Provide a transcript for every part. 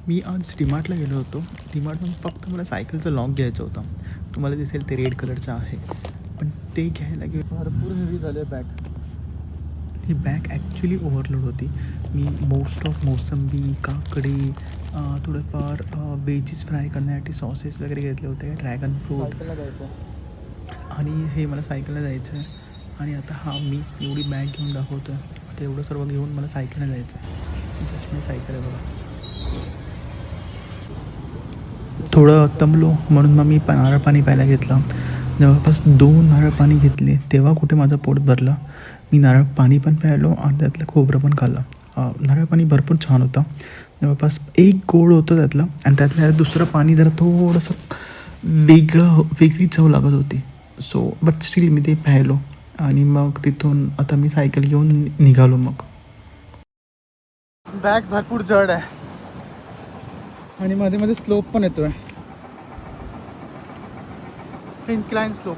मी आज डीमार्टला गेलो होतो. डीमार्टमध्ये फक्त मला सायकलचं लॉक घ्यायचं होतं. तुम्हाला दिसेल ते रेड कलरचं आहे. पण ते घ्यायला गेलो, भरपूर हेवी झाले बॅग. ही बॅग ॲक्च्युली ओव्हरलोड होती. मी मोस्ट ऑफ मोसंबी, काकडी, थोडंफार वेजीस फ्राय करण्यासाठी सॉसेस वगैरे घेतले होते, ड्रॅगन फ्रूट. सायकलला जायचं. आणि हे मला सायकलला जायचं आहे. आणि आता मी एवढी बॅग घेऊन दाखवतो आहे. आता एवढं सर्व घेऊन मला सायकलला जायचं आहे. जस्ट मी सायकल आहे बघा. थोडं तमलो म्हणून मग मी नारळ पाणी प्यायला घेतलं. जवळपास 2 नारळ पाणी घेतले तेव्हा कुठे माझं पोट भरलं. मी नारळ पाणी पण प्यायलो आणि त्यातलं खोबरं पण खाल्लं. नारळ पाणी भरपूर छान होतं. जवळपास एक गोड होतं त्यातलं आणि त्यातल्या दुसरं पाणी जरा थोडंसं वेगळी चव लागत होती. सो बट स्टील मी ते प्यायलो आणि मग तिथून आता मी सायकल घेऊन निघालो. मग बॅग भरपूर जड आहे आणि मध्ये मध्ये स्लोप पण येतोय, इन्क्लाइन स्लोप.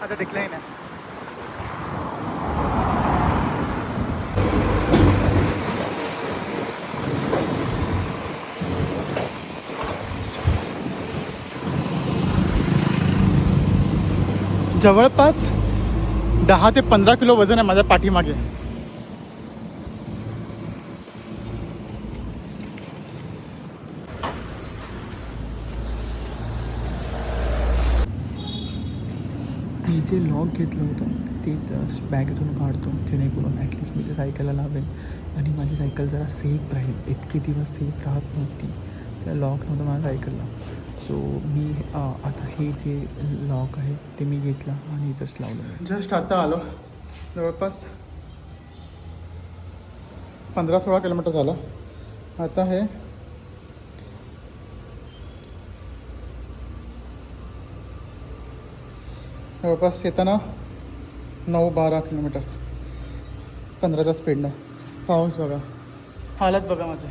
आता डिक्लाइन आहे. जवळपास 10 ते 15 किलो वजन आहे माझ्या पाठीमागे. मी जे लॉक घेतलं होतं ते बॅगेतून काढतो, जेणेकरून ॲटलिस्ट मी ते सायकलला लावेल आणि माझी सायकल जरा सेफ राहील. इतके दिवस सेफ राहत नव्हती, त्या लॉक नव्हतं माझ्या सायकलला. सो मी आता हे जे लॉक आहे ते मी घेतलं आणि जस्ट लावलं. जस्ट आता आलो. जवळपास 15-16 किलोमीटर झालं. आता हे जवळपास येताना 9-12 किलोमीटर 15च्या स्पीडनं. पाऊस बघा, हालत बघा माझे.